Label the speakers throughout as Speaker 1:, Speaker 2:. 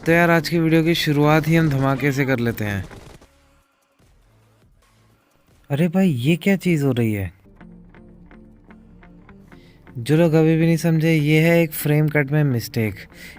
Speaker 1: तो यार आज की वीडियो की शुरुआत ही हम धमाके से कर लेते हैं। अरे भाई ये क्या चीज़ हो रही है? जो लोग अभी भी नहीं समझे, ये है एक फ्रेम कट में मिस्टेक।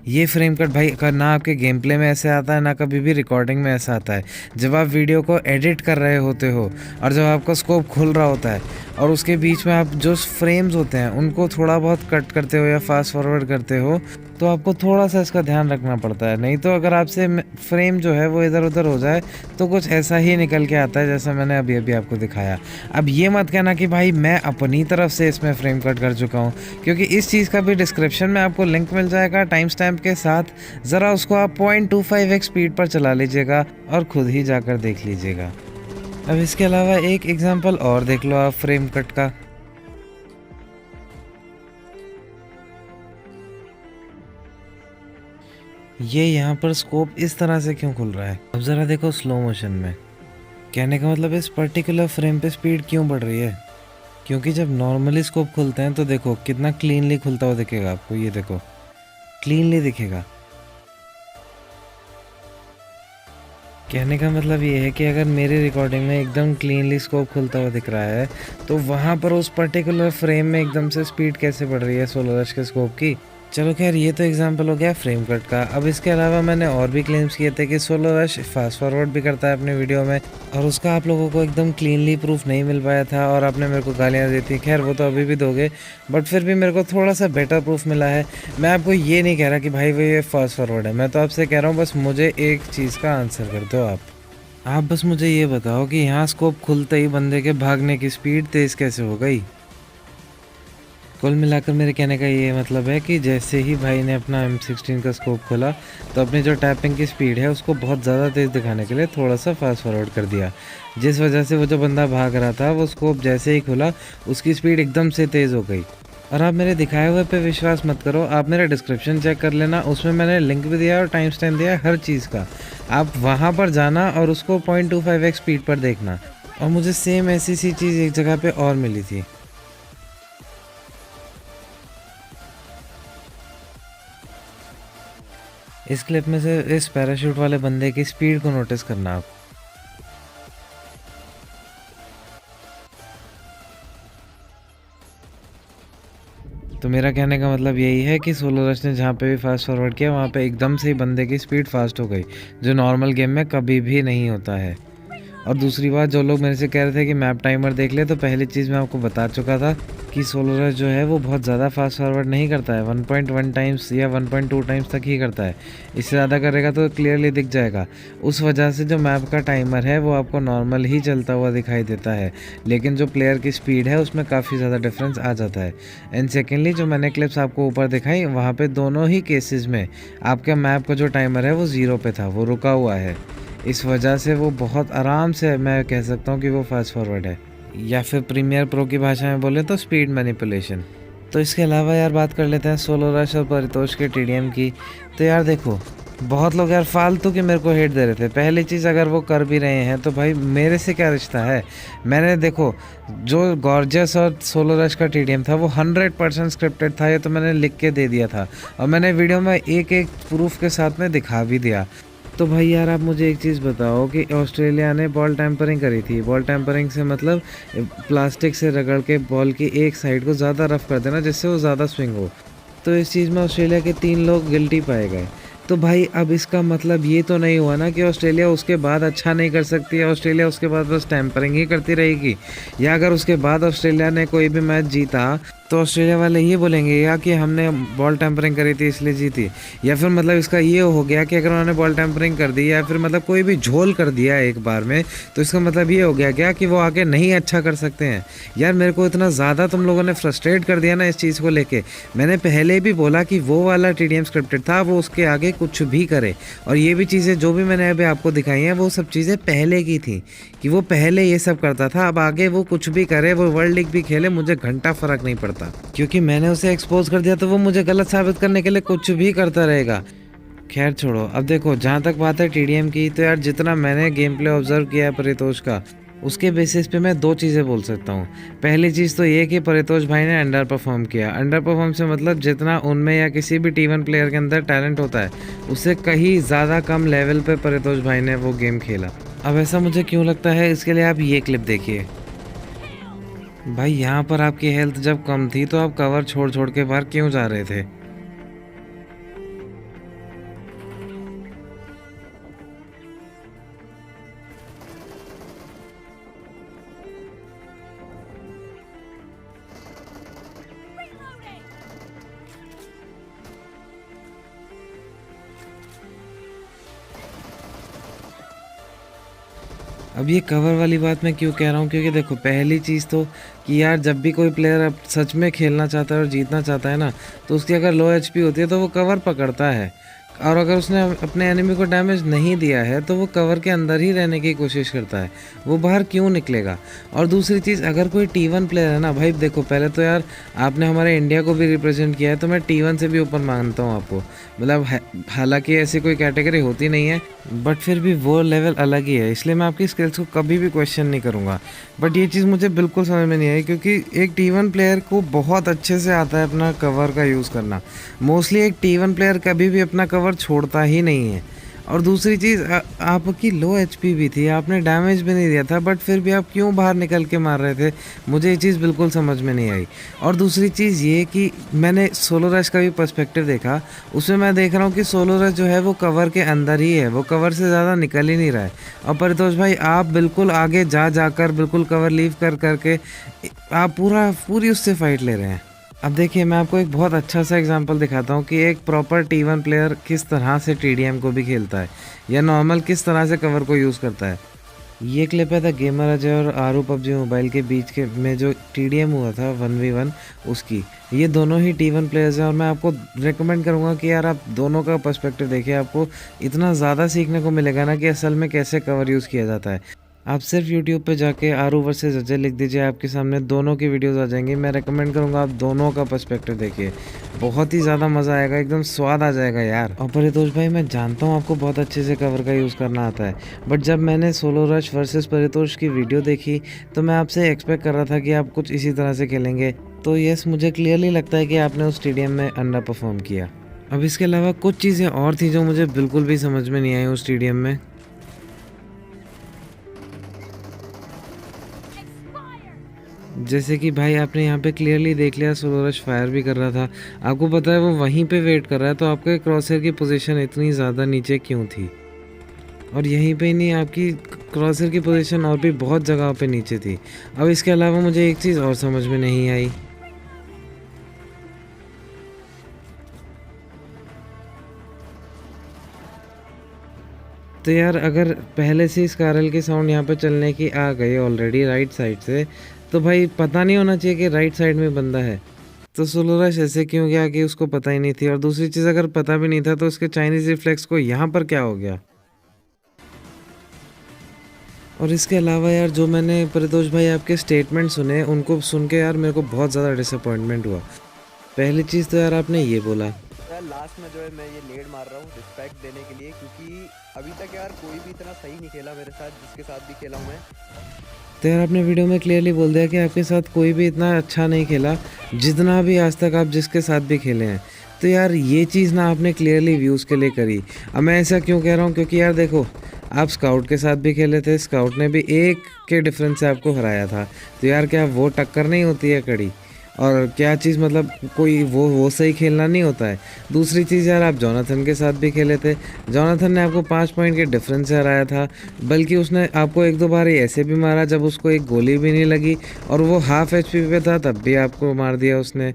Speaker 1: ये फ्रेम कट भाई ना आपके गेम प्ले में ऐसे आता है, ना कभी भी रिकॉर्डिंग में ऐसा आता है। जब आप वीडियो को एडिट कर रहे होते हो और जब आपका स्कोप खुल रहा होता है और उसके बीच में आप जो फ्रेम्स होते हैं उनको थोड़ा बहुत कट करते हो या फास्ट फॉरवर्ड करते हो, तो आपको थोड़ा सा इसका ध्यान रखना पड़ता है। नहीं तो अगर आपसे फ्रेम जो है वो इधर उधर हो जाए तो कुछ ऐसा ही निकल के आता है जैसा मैंने अभी अभी आपको दिखाया। अब ये मत कहना कि भाई मैं अपनी तरफ से इसमें फ्रेम कट कर चुका हूँ, क्योंकि इस चीज़ का भी डिस्क्रिप्शन में आपको लिंक मिल जाएगा टाइम स्टैम्प के साथ। ज़रा उसको आप 0.25x स्पीड पर चला लीजिएगा और खुद ही जाकर देख लीजिएगा। अब इसके अलावा एक एग्जांपल और देख लो आप फ्रेम कट का। ये यहाँ पर स्कोप इस तरह से क्यों खुल रहा है? अब ज़रा देखो स्लो मोशन में। कहने का मतलब इस पर्टिकुलर फ्रेम पे स्पीड क्यों बढ़ रही है? क्योंकि जब नॉर्मली स्कोप खुलते हैं तो देखो कितना क्लीनली खुलता हुआ दिखेगा आपको। ये देखो क्लीनली दिखेगा। कहने का मतलब ये है कि अगर मेरी रिकॉर्डिंग में एकदम क्लीनली स्कोप खुलता हुआ दिख रहा है तो वहाँ पर उस पर्टिकुलर फ्रेम में एकदम से स्पीड कैसे बढ़ रही है सोलर रश के स्कोप की। चलो खैर, ये तो एग्जांपल हो गया फ्रेम कट का। अब इसके अलावा मैंने और भी क्लेम्स किए थे कि सोलर रश फास्ट फॉरवर्ड भी करता है अपने वीडियो में, और उसका आप लोगों को एकदम क्लीनली प्रूफ नहीं मिल पाया था और आपने मेरे को गालियाँ दी थी। खैर वो तो अभी भी दोगे, बट फिर भी मेरे को थोड़ा सा बेटर प्रूफ मिला है। मैं आपको ये नहीं कह रहा कि भाई वो ये फास्ट फॉरवर्ड है, मैं तो आपसे कह रहा हूँ बस मुझे एक चीज़ का आंसर कर दो आप बस मुझे ये बताओ कि यहाँ स्कोप खुलते ही बंदे के भागने की स्पीड तेज़ कैसे हो गई। कुल मिलाकर मेरे कहने का ये मतलब है कि जैसे ही भाई ने अपना M16 का स्कोप खोला तो अपनी जो टैपिंग की स्पीड है उसको बहुत ज़्यादा तेज़ दिखाने के लिए थोड़ा सा फास्ट फॉरवर्ड कर दिया, जिस वजह से वो जो बंदा भाग रहा था वो स्कोप जैसे ही खुला उसकी स्पीड एकदम से तेज़ हो गई। और आप मेरे दिखाए हुए पे विश्वास मत करो, आप मेरा डिस्क्रिप्शन चेक कर लेना, उसमें मैंने लिंक भी दिया और टाइम स्टैम्प दिया है हर चीज़ का। आप वहाँ पर जाना और उसको 0.25x स्पीड पर देखना। और मुझे सेम ऐसी सी चीज़ एक जगह पे और मिली थी। इस क्लिप में से इस पैराशूट वाले बंदे की स्पीड को नोटिस करना आप। तो मेरा कहने का मतलब यही है कि सोलर रश ने जहाँ पे भी फास्ट फॉरवर्ड किया वहाँ पे एकदम से ही बंदे की स्पीड फास्ट हो गई, जो नॉर्मल गेम में कभी भी नहीं होता है। और दूसरी बात, जो लोग मेरे से कह रहे थे कि मैप टाइमर देख ले, तो पहली चीज़ मैं आपको बता चुका था कि सोलर रश जो है वो बहुत ज़्यादा फास्ट फॉरवर्ड नहीं करता है, 1.1 टाइम्स या 1.2 टाइम्स तक ही करता है। इससे ज़्यादा करेगा तो क्लियरली दिख जाएगा। उस वजह से जो मैप का टाइमर है वो आपको नॉर्मल ही चलता हुआ दिखाई देता है, लेकिन जो प्लेयर की स्पीड है उसमें काफ़ी ज़्यादा डिफरेंस आ जाता है। एंड सेकेंडली, जो मैंने क्लिप्स आपको ऊपर दिखाई वहाँ पर दोनों ही केसेस में आपके मैप का जो टाइमर है वो 0 पे था, वो रुका हुआ है। इस वजह से वो बहुत आराम से मैं कह सकता हूँ कि वो फास्ट फॉरवर्ड है, या फिर प्रीमियर प्रो की भाषा में बोले तो स्पीड मैनिपुलेशन। तो इसके अलावा यार बात कर लेते हैं सोलर रश और परितोष के TDM की। तो यार देखो, बहुत लोग यार फालतू के मेरे को हेट दे रहे थे। पहली चीज़, अगर वो कर भी रहे हैं तो भाई मेरे से क्या रिश्ता है। मैंने देखो, जो गॉर्जियस और सोलर रश का TDM था वो 100% स्क्रिप्टेड था, ये तो मैंने लिख के दे दिया था और मैंने वीडियो में एक एक प्रूफ के साथ में दिखा भी दिया। तो भाई यार आप मुझे एक चीज़ बताओ कि ऑस्ट्रेलिया ने बॉल टैम्परिंग करी थी। बॉल टैम्परिंग से मतलब प्लास्टिक से रगड़ के बॉल की एक साइड को ज़्यादा रफ कर देना जिससे वो ज़्यादा स्विंग हो। तो इस चीज़ में ऑस्ट्रेलिया के 3 लोग गिल्टी पाए गए। तो भाई अब इसका मतलब ये तो नहीं हुआ ना कि ऑस्ट्रेलिया उसके बाद अच्छा नहीं कर सकती है, ऑस्ट्रेलिया उसके बाद बस टैम्परिंग ही करती रहेगी। या अगर उसके बाद ऑस्ट्रेलिया ने कोई भी मैच जीता तो ऑस्ट्रेलिया वाले ये बोलेंगे या कि हमने बॉल टैम्परिंग करी थी इसलिए जीती, या फिर मतलब इसका ये हो गया कि अगर उन्होंने बॉल टैम्परिंग कर दी या फिर मतलब कोई भी झोल कर दिया एक बार में तो इसका मतलब ये हो गया क्या कि वो आगे नहीं अच्छा कर सकते हैं। यार मेरे को इतना ज़्यादा तुम लोगों ने फ्रस्ट्रेट कर दिया ना इस चीज़ को लेके। मैंने पहले भी बोला कि वो वाला TDM स्क्रिप्टेड था, वो उसके आगे कुछ भी करे। और ये भी चीज़ें जो भी मैंने अभी आपको दिखाई हैं वो सब चीज़ें पहले की थी कि वो पहले ये सब करता था। अब आगे वो कुछ भी करे, वो वर्ल्ड लीग भी खेले, मुझे घंटा फ़र्क नहीं पड़ता, क्योंकि मैंने उसे एक्सपोज कर दिया तो वो मुझे गलत साबित करने के लिए कुछ भी करता रहेगा। खैर छोड़ो, अब देखो जहाँ तक बात है TDM की, तो यार जितना मैंने गेम प्ले ऑब्जर्व किया है परितोष का, उसके बेसिस पे मैं दो चीज़ें बोल सकता हूँ। पहली चीज़ तो ये कि परितोष भाई ने अंडर परफॉर्म किया। अंडर परफॉर्म से मतलब जितना उनमें या किसी भी T1 प्लेयर के अंदर टैलेंट होता है, उससे कहीं ज़्यादा कम लेवल पे परितोष भाई ने वो गेम खेला। अब ऐसा मुझे क्यों लगता है, इसके लिए आप ये क्लिप देखिए। भाई यहाँ पर आपकी हेल्थ जब कम थी तो आप कवर छोड़ छोड़ के बाहर क्यों जा रहे थे? अब ये कवर वाली बात मैं क्यों कह रहा हूँ, क्योंकि देखो पहली चीज़ तो कि यार जब भी कोई प्लेयर अब सच में खेलना चाहता है और जीतना चाहता है ना, तो उसकी अगर लो एचपी होती है तो वो कवर पकड़ता है। और अगर उसने अपने एनिमी को डैमेज नहीं दिया है तो वो कवर के अंदर ही रहने की कोशिश करता है, वो बाहर क्यों निकलेगा। और दूसरी चीज़, अगर कोई T1 प्लेयर है ना भाई, देखो पहले तो यार आपने हमारे इंडिया को भी रिप्रेजेंट किया है, तो मैं T1 से भी ऊपर मानता हूँ आपको। मतलब हालांकि ऐसी कोई कैटेगरी होती नहीं है, बट फिर भी वो लेवल अलग ही है, इसलिए मैं आपकी स्किल्स को कभी भी क्वेश्चन नहीं करूँगा। बट ये चीज़ मुझे बिल्कुल समझ में नहीं आई, क्योंकि एक T1 प्लेयर को बहुत अच्छे से आता है अपना कवर का यूज़ करना। मोस्टली एक T1 प्लेयर कभी भी अपना कवर छोड़ता ही नहीं है। और दूसरी चीज़, आपकी लो एचपी भी थी, आपने डैमेज भी नहीं दिया था, बट फिर भी आप क्यों बाहर निकल के मार रहे थे, मुझे ये चीज़ बिल्कुल समझ में नहीं आई। और दूसरी चीज़ ये कि मैंने सोलो रश का भी पर्सपेक्टिव देखा, उसमें मैं देख रहा हूँ कि सोलो रश जो है वो कवर के अंदर ही है, वो कवर से ज़्यादा निकल ही नहीं रहा है। और परितोष भाई आप बिल्कुल आगे जा जाकर बिल्कुल कवर लीव कर करके आप पूरी उससे फाइट ले रहे हैं। अब देखिए मैं आपको एक बहुत अच्छा सा एग्जांपल दिखाता हूँ कि एक प्रॉपर T1 प्लेयर किस तरह से TDM को भी खेलता है, या नॉर्मल किस तरह से कवर को यूज़ करता है। ये क्लिप है द गेमर अजय और आरू PUBG मोबाइल के बीच के में जो TDM हुआ था 1v1 उसकी। ये दोनों ही T1 प्लेयर्स हैं और मैं आपको रेकमेंड करूँगा कि यार आप दोनों का पर्सपेक्टिव देखिए, आपको इतना ज़्यादा सीखने को मिलेगा ना कि असल में कैसे कवर यूज़ किया जाता है। आप सिर्फ यूट्यूब पे जाके आरू वर्सेस अजय लिख दीजिए, आपके सामने दोनों की वीडियोस आ जाएंगी। मैं रेकमेंड करूँगा आप दोनों का पर्सपेक्टिव देखिए, बहुत ही ज़्यादा मज़ा आएगा, एकदम स्वाद आ जाएगा यार। और परितोष भाई मैं जानता हूँ आपको बहुत अच्छे से कवर का यूज़ करना आता है, बट जब मैंने सोलो रश वर्सेस परितोष की वीडियो देखी तो मैं आपसे एक्सपेक्ट कर रहा था कि आप कुछ इसी तरह से खेलेंगे। तो यस, मुझे क्लियरली लगता है कि आपने उस स्टेडियम में अंडर परफॉर्म किया। अब इसके अलावा कुछ चीज़ें और थी जो मुझे बिल्कुल भी समझ में नहीं आई उस स्टेडियम में। जैसे कि भाई आपने यहाँ पे क्लियरली देख लिया सोलो रश फायर भी कर रहा था, आपको पता है वो वहीं पे वेट कर रहा है, तो आपके क्रॉसर की पोजीशन इतनी ज़्यादा नीचे क्यों थी। और यहीं पे ही नहीं, आपकी क्रॉसर की पोजीशन और भी बहुत जगह पे नीचे थी। अब इसके अलावा मुझे एक चीज़ और समझ में नहीं आई। तो यार अगर पहले से इस कारल की साउंड यहाँ पे चलने की आ गई ऑलरेडी राइट साइड से, तो भाई पता नहीं होना चाहिए कि राइट साइड में बंदा है। तो सोलो रश ऐसे क्यों गया कि उसको पता ही नहीं थी। और दूसरी चीज़, अगर पता भी नहीं था तो उसके चाइनीज़ रिफ्लेक्स को यहाँ पर क्या हो गया। और इसके अलावा यार जो मैंने परितोष भाई आपके स्टेटमेंट सुने, उनको सुन के यार मेरे को बहुत ज़्यादा डिसअपॉइंटमेंट हुआ। पहली चीज़ तो यार आपने ये बोला
Speaker 2: यार लास्ट में जो है मैं ये लेड मार रहा हूँ रिस्पेक्ट देने के लिए, क्योंकि अभी तक यार कोई भी इतना सही नहीं खेला मेरे साथ जिसके साथ भी खेला हूँ मैं।
Speaker 1: तो यार आपने वीडियो में क्लियरली बोल दिया कि आपके साथ कोई भी इतना अच्छा नहीं खेला जितना भी आज तक आप जिसके साथ भी खेले हैं। तो यार ये चीज़ ना आपने क्लियरली व्यूज़ के लिए करी। अब मैं ऐसा क्यों कह रहा हूँ, क्योंकि यार देखो आप स्काउट के साथ भी खेले थे, स्काउट ने भी एक के डिफरेंस से आपको हराया था। तो यार क्या वो टक्कर नहीं होती है कड़ी। और क्या चीज़, मतलब कोई वो सही खेलना नहीं होता है। दूसरी चीज़ यार आप जोनाथन के साथ भी खेले थे, जोनाथन ने आपको 5 पॉइंट के डिफरेंस से हराया था, बल्कि उसने आपको एक दो बार ऐसे भी मारा जब उसको एक गोली भी नहीं लगी और वो हाफ एचपी पे था, तब भी आपको मार दिया उसने।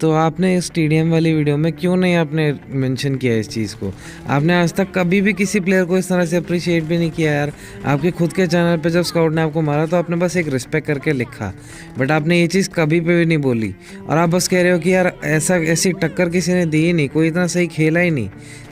Speaker 1: तो आपने इस TDM वाली वीडियो में क्यों नहीं आपने मेंशन किया इस चीज़ को। आपने आज तक कभी भी किसी प्लेयर को इस तरह से अप्रिशिएट भी नहीं किया यार। आपके खुद के चैनल पे जब स्काउट ने आपको मारा तो आपने बस एक रिस्पेक्ट करके लिखा, बट आपने ये चीज़ कभी भी नहीं बोली। और आप बस कह रहे हो कि यार ऐसी टक्कर किसी ने दी ही नहीं, कोई इतना सही खेला ही नहीं।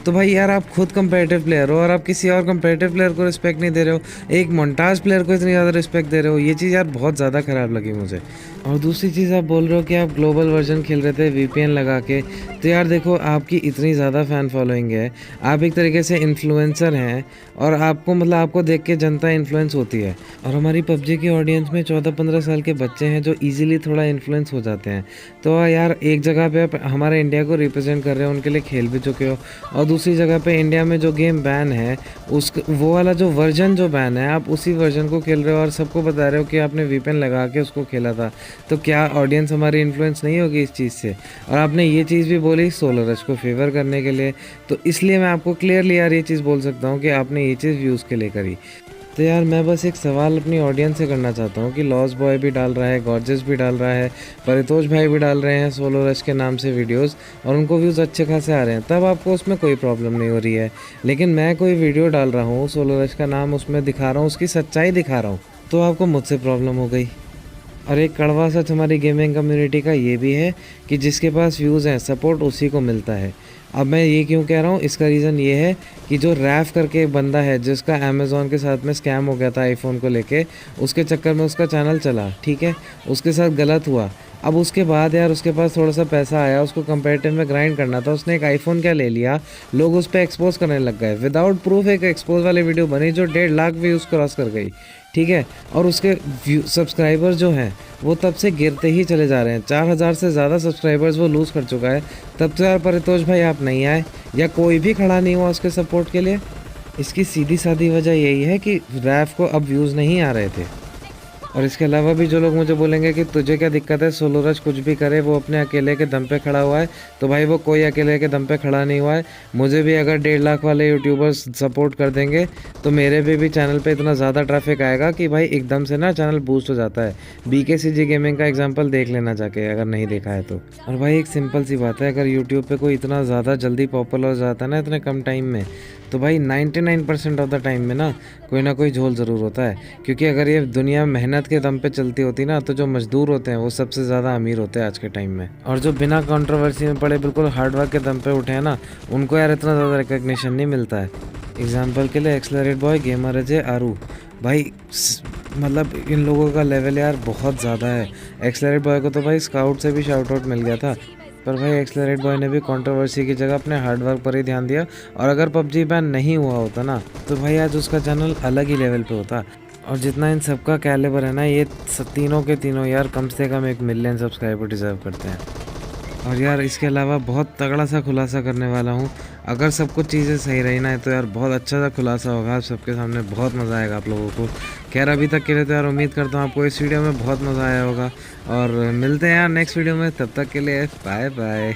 Speaker 1: तो भाई यार आप खुद कंपेटिटिव प्लेयर हो और आप किसी और कंपेटिटिव प्लेयर को रिस्पेक्ट नहीं दे रहे हो, एक मोन्टाज प्लेयर को इतनी ज़्यादा रिस्पेक्ट दे रहे हो, ये चीज़ यार बहुत ज़्यादा ख़राब लगी मुझे। और दूसरी चीज़ आप बोल रहे हो कि आप ग्लोबल वर्जन खेल रहे थे वीपीएन लगा के, तो यार देखो आपकी इतनी ज़्यादा फ़ैन फॉलोइंग है, आप एक तरीके से इन्फ्लुएंसर हैं और आपको मतलब आपको देख के जनता इन्फ्लुएंस होती है। और हमारी पबजी की ऑडियंस में 14-15 साल के बच्चे हैं जो ईजिली थोड़ा इन्फ्लुएंस हो जाते हैं। तो यार एक जगह पे आप हमारे इंडिया को रिप्रेजेंट कर रहे हो, उनके लिए खेल भी चुके हो, और दूसरी जगह पे इंडिया में जो गेम बैन है उस वो वाला जो वर्जन जो बैन है आप उसी वर्जन को खेल रहे हो और सबको बता रहे हो कि आपने वीपीएन लगा के उसको खेला था। तो क्या ऑडियंस हमारी इन्फ्लुएंस नहीं होगी इस चीज़ से? और आपने ये चीज़ भी बोली सोलर रश को फेवर करने के लिए, तो इसलिए मैं आपको क्लियरली यार ये चीज़ बोल सकता हूँ कि आपने ये चीज़ व्यूज़ के लिए करी। तो यार मैं बस एक सवाल अपनी ऑडियंस से करना चाहता हूँ कि लॉस बॉय भी डाल रहा है, गॉर्जस भी डाल रहा है, परितोष भाई भी डाल रहे हैं सोलो रश के नाम से वीडियोस और उनको व्यूज़ अच्छे खासे आ रहे हैं, तब आपको उसमें कोई प्रॉब्लम नहीं हो रही है। लेकिन मैं कोई वीडियो डाल रहा हूँ, सोलो रश का नाम उसमें दिखा रहा हूँ, उसकी सच्चाई दिखा रहा हूँ, तो आपको मुझसे प्रॉब्लम हो गई। और एक कड़वा सच हमारी गेमिंग कम्युनिटी का ये भी है कि जिसके पास व्यूज़ हैं सपोर्ट उसी को मिलता है। अब मैं ये क्यों कह रहा हूँ, इसका रीज़न ये है कि जो रैफ करके एक बंदा है जिसका अमेज़ॉन के साथ में स्कैम हो गया था आईफोन को लेके, उसके चक्कर में उसका चैनल चला, ठीक है, उसके साथ गलत हुआ। अब उसके बाद यार उसके पास थोड़ा सा पैसा आया, उसको कंपेटिटिव में ग्राइंड करना था, उसने एक आईफोन क्या ले लिया, लोग उस पर एक्सपोज करने लग गए, विदाउट प्रूफ एक एक्सपोज वाली वीडियो बनी जो 1.5 लाख व्यूज़ क्रॉस कर गई, ठीक है। और उसके सब्सक्राइबर जो हैं वो तब से गिरते ही चले जा रहे हैं, 4000 से ज़्यादा सब्सक्राइबर्स वो लूज़ कर चुका है। तब तो यार परितोष भाई आप नहीं आए या कोई भी खड़ा नहीं हुआ उसके सपोर्ट के लिए। इसकी सीधी सादी वजह यही है कि रैफ को अब व्यूज़ नहीं आ रहे थे। और इसके अलावा भी जो लोग मुझे बोलेंगे कि तुझे क्या दिक्कत है, सोलो रश कुछ भी करे वो अपने अकेले के दम पे खड़ा हुआ है, तो भाई वो कोई अकेले के दम पे खड़ा नहीं हुआ है। मुझे भी अगर 1.5 लाख वाले यूट्यूबर्स सपोर्ट कर देंगे तो मेरे भी चैनल पे इतना ज़्यादा ट्रैफिक आएगा कि भाई एकदम से ना चैनल बूस्ट हो जाता है। BKCG गेमिंग का एग्जाम्पल देख लेना जाके अगर नहीं देखा है तो। और भाई एक सिंपल सी बात है, अगर यूट्यूब पर कोई इतना ज़्यादा जल्दी पॉपुलर हो जाता है ना इतने कम टाइम में, तो भाई 99% ऑफ द टाइम में ना कोई झोल ज़रूर होता है। क्योंकि अगर ये दुनिया मेहनत के दम पे चलती होती ना तो जो मज़दूर होते हैं वो सबसे ज़्यादा अमीर होते हैं आज के टाइम में, और जो बिना कंट्रोवर्सी में पड़े बिल्कुल हार्डवर्क के दम पे उठे हैं ना उनको यार इतना ज़्यादा रिकग्निशन नहीं मिलता है। एग्जाम्पल के लिए एक्सलरेट बॉय, गेमर अजय, आरू भाई मतलब इन लोगों का लेवल यार बहुत ज़्यादा है। एक्सलरेट बॉय को तो भाई स्काउट से भी शाउट आउट मिल गया था, पर भाई एक्सलरेट बॉय ने भी कंट्रोवर्सी की जगह अपने हार्डवर्क पर ही ध्यान दिया, और अगर पबजी बैन नहीं हुआ होता ना तो भाई आज उसका चैनल अलग ही लेवल पे होता। और जितना इन सबका कैलिबर है ना, ये तीनों के तीनों यार कम से कम 1 मिलियन सब्सक्राइबर डिजर्व करते हैं। और यार इसके अलावा बहुत तगड़ा सा खुलासा करने वाला हूँ, अगर सब कुछ चीज़ें सही रही ना तो यार बहुत अच्छा सा खुलासा होगा आप सबके सामने, बहुत मज़ा आएगा आप लोगों को। खैर अभी तक के लिए तो यार उम्मीद करता हूँ आपको इस वीडियो में बहुत मज़ा आया होगा, और मिलते हैं यार नेक्स्ट वीडियो में, तब तक के लिए बाय बाय।